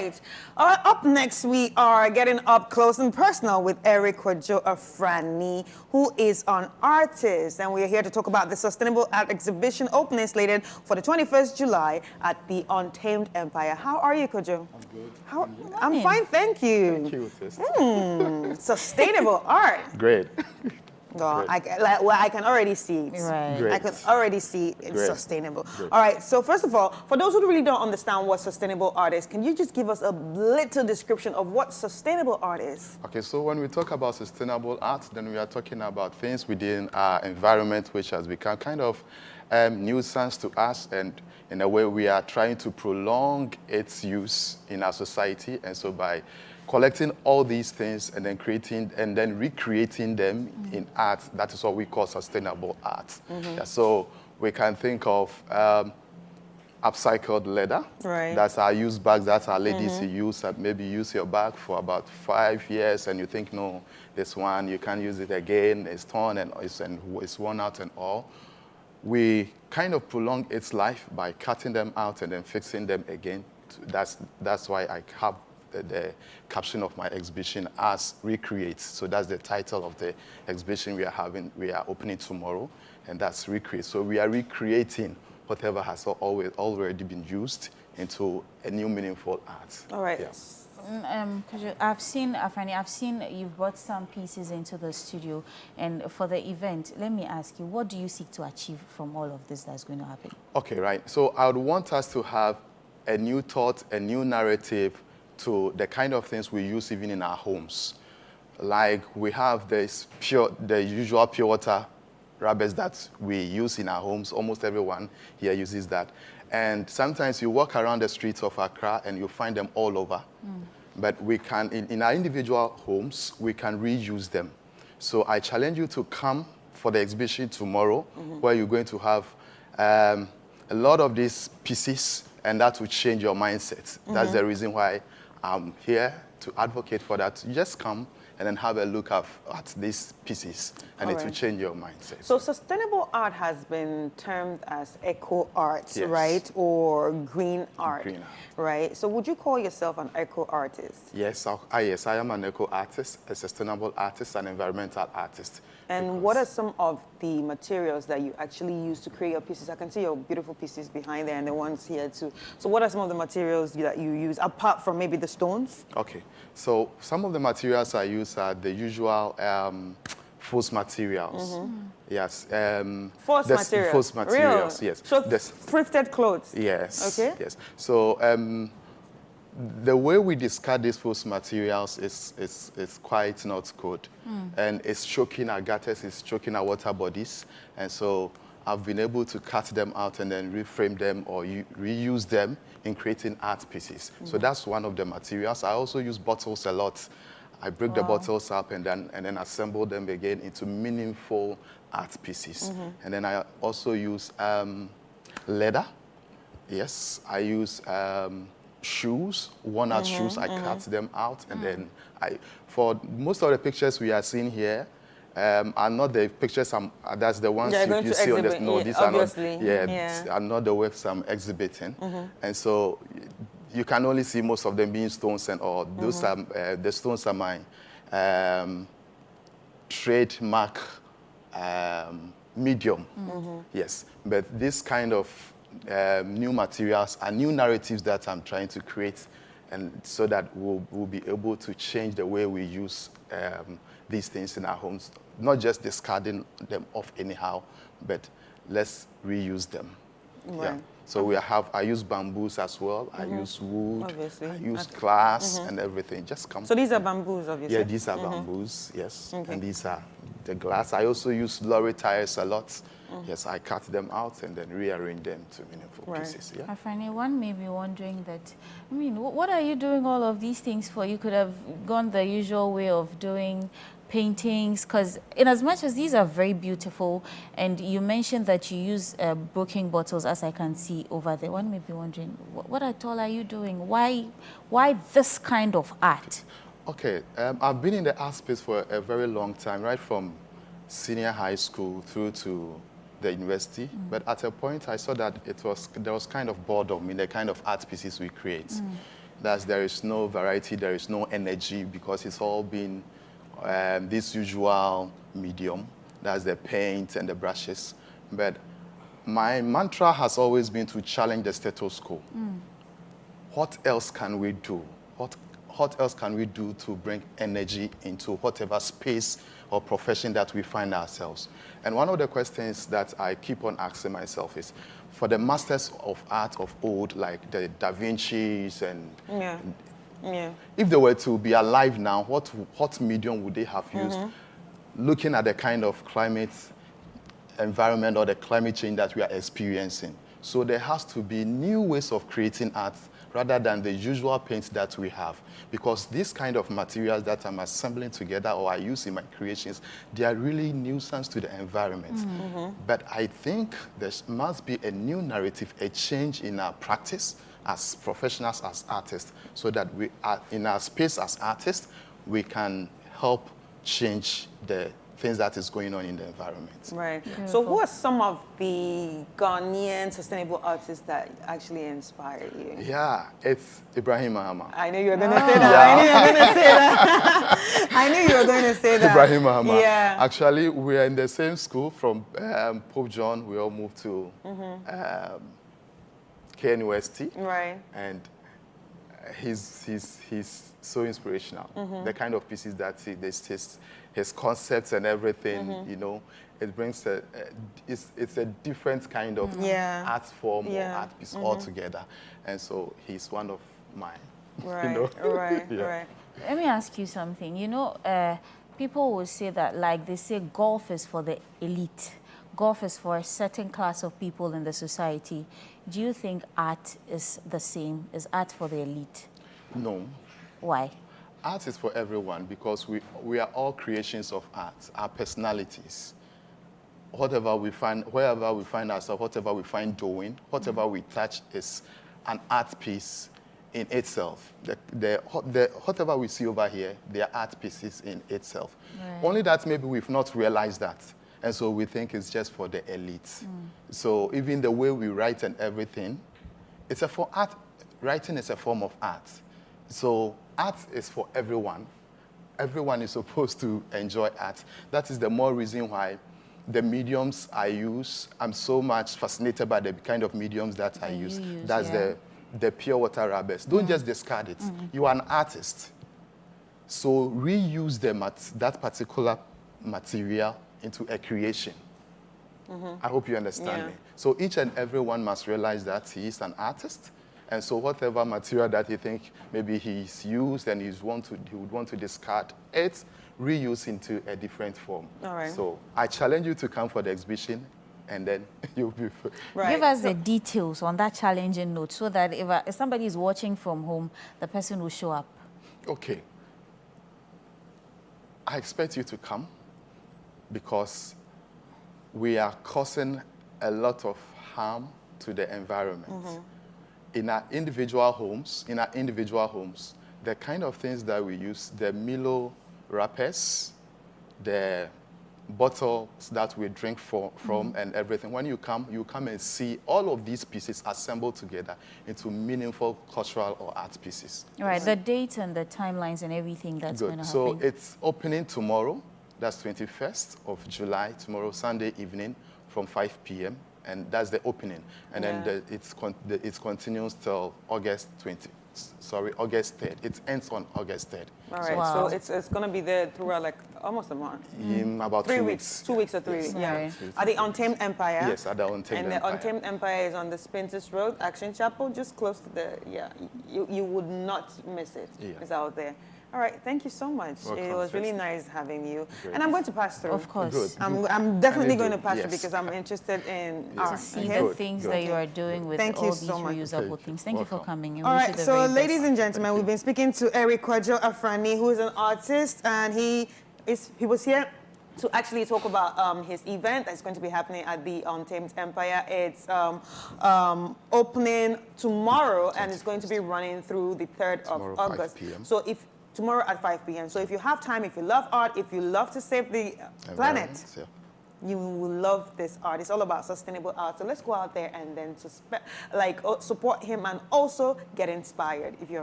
right. Up next, we are getting up close and personal with Eric Kwadwo Afranie, who is an artist. And we are here to talk about the Sustainable Art Exhibition opening slated for the 21st July at the Untamed Empire. How are you, Kwadwo? I'm good. I'm fine, thank you. Thank you, sister. Sustainable art. Great. Well, I can already see it. Right. Great. I can already see it's Great. sustainable. Great. All right, so first of all, for those who really don't understand what sustainable art is, can you just give us a little description of what sustainable art is? Okay, so when we talk about sustainable art, then we are talking about things within our environment which has become kind of nuisance to us, and in a way we are trying to prolong its use in our society. And so by collecting all these things and then creating and then recreating them in art, that is what we call sustainable art. Yeah, so we can think of upcycled leather. Right. That's our used bags that our ladies use. That maybe use your bag for about 5 years and you think, no, this one, you can't use it again. It's torn and it's worn out and all. We kind of prolong its life by cutting them out and then fixing them again. That's why I have the caption of my exhibition as Recreate. So that's the title of the exhibition we are opening tomorrow, and that's Recreate. So we are recreating whatever has already been used into a new meaningful art. All right. Yes. I've seen, Afranie, you've brought some pieces into the studio, and for the event, let me ask you, what do you seek to achieve from all of this that's going to happen? Okay, right. So I would want us to have a new thought, a new narrative to the kind of things we use even in our homes. Like we have the usual pure water rubbers that we use in our homes. Almost everyone here uses that. And sometimes you walk around the streets of Accra and you find them all over. But we can, in our individual homes, we can reuse them. So I challenge you to come for the exhibition tomorrow, where you're going to have a lot of these pieces, and that will change your mindset. That's the reason why I'm here to advocate for that. You just come and then have a look at these pieces, and it will change your mindset. So sustainable art has been termed as eco art, Yes. right? Or green art, Green art. right? So would you call yourself an eco artist? Yes, I am an eco artist, a sustainable artist, an environmental artist. And what are some of the materials that you actually use to create your pieces? I can see your beautiful pieces behind there and the ones here too. So what are some of the materials that you use, apart from maybe the stones? Okay, so some of the materials I use are the usual force materials. Yes. Force materials? Force materials, Real? yes. So thrifted clothes? Yes. Okay. Yes. So the way we discard these force materials is quite not good. And it's choking our gutters, it's choking our water bodies. And so I've been able to cut them out and then reframe them or reuse them in creating art pieces. So that's one of the materials. I also use bottles a lot. I break the bottles up and then assemble them again into meaningful art pieces. And then I also use leather. Yes, I use shoes, worn-out shoes. I cut them out, and then for most of the pictures we are seeing here are not the pictures. That's the ones you see on the. No, these obviously. are not. Are not the works I'm exhibiting, and so you can only see most of them being stones and all. Those are the stones are my trademark medium. Yes, but this kind of new materials and new narratives that I'm trying to create, and so that we'll be able to change the way we use these things in our homes, not just discarding them off anyhow, but let's reuse them. Right. Yeah. So I use bamboos as well. I use wood. Obviously. I use glass and everything. Just come. So these are bamboos, obviously? Yeah, these are bamboos, yes. And these are the glass. I also use lorry tires a lot. Yes, I cut them out and then rearrange them to meaningful pieces. Yeah. Afranie, one may be wondering that, I mean, what are you doing all of these things for? You could have gone the usual way of doing paintings, because in as much as these are very beautiful, and you mentioned that you use broken bottles, as I can see over there, one may be wondering, what at all are you doing? Why this kind of art? Okay, I've been in the art space for a very long time, right from senior high school through to the university. But at a point, I saw that there was kind of boredom in the kind of art pieces we create. There is no variety, there is no energy, because it's all been this usual medium. That's the paint and the brushes. But my mantra has always been to challenge the status quo. What else can we do? What else can we do to bring energy into whatever space or profession that we find ourselves? And one of the questions that I keep on asking myself is, for the masters of art of old, like the Da Vinci's and if they were to be alive now, what medium would they have used? Looking at the kind of climate environment or the climate change that we are experiencing. So there has to be new ways of creating art rather than the usual paint that we have. Because these kind of materials that I'm assembling together or I use in my creations, they are really nuisance to the environment. But I think there must be a new narrative, a change in our practice as professionals, as artists, so that we are in our space as artists, we can help change the things that is going on in the environment. Right. Beautiful. So who are some of the Ghanaian sustainable artists that actually inspire you? Yeah, it's Ibrahim Mahama. I knew you were going to say that. I knew you were going to say that. Ibrahim Mahama. Yeah. Actually, we are in the same school from Pope John. We all moved to KNUST. Right. And he's so inspirational. The kind of pieces that his concepts and everything, you know, it brings it's a different kind of art form or art piece altogether. And so he's one of mine. Right, you know? right, Yeah. right. Let me ask you something. You know, people will say that, like they say, golf is for the elite. Golf is for a certain class of people in the society. Do you think art is the same? Is art for the elite? No. Why? Art is for everyone because we are all creations of art, our personalities. Whatever we find, wherever we find ourselves, whatever we find doing, whatever we touch is an art piece in itself. Whatever we see over here, they are art pieces in itself. Right. Only that maybe we've not realized that. And so we think it's just for the elites. So even the way we write and everything, it's a for art. Writing is a form of art. So art is for everyone. Everyone is supposed to enjoy art. That is the more reason why the mediums I use, I'm so much fascinated by the kind of mediums that I use. That's the pure water rubbers. Don't just discard it. You are an artist. So reuse that particular material into a creation. I hope you understand me. So each and everyone must realize that he is an artist. And so whatever material that he think maybe he's used and he would want to discard it, reuse into a different form. All right. So I challenge you to come for the exhibition and then you'll be... Right. Give us the details on that challenging note so that if somebody is watching from home, the person will show up. Okay. I expect you to come because we are causing a lot of harm to the environment. In our individual homes, the kind of things that we use, the Milo wrappers, the bottles that we drink from and everything. When you come and see all of these pieces assembled together into meaningful cultural or art pieces. Right, the dates and the timelines and everything that's going to happen. So it's opening tomorrow. That's 21st of July, tomorrow, Sunday evening from 5 p.m. And that's the opening. And then it continues till August 3rd. It ends on August 3rd. All right, Wow. so it's going to be there throughout like almost a month. In about 3 2 weeks. weeks. 2 weeks or 3 weeks, yeah. Right. At the Untamed Empire. Yes, at the Untamed And Empire. the Untamed Empire is on the Spintis Road, Action Chapel, just close to the, you would not miss it. Yeah. It's out there. All right, thank you so much. Welcome. It was really nice having you. Great. And I'm going to pass through. Of course. Good. I'm definitely Can you going to do? pass through Yes. because I'm interested in To art. see okay? the Good, things good. that you are doing with Thank all you these so much. reusable Thank things. you. Thank you for Welcome. coming. And All we wish right, you the so very ladies best. and gentlemen, we've been speaking to Eric Kwadwo Afranie, who is an artist, and he was here to actually talk about his event that's going to be happening at the Untamed Empire. It's opening tomorrow, and it's going to be running through the 3rd Tomorrow, of 5 August. p.m. So tomorrow at 5 p.m. So if you have time, if you love art, if you love to save the planet, Yeah. you will love this art. It's all about sustainable art. So let's go out there and then support him and also get inspired if you're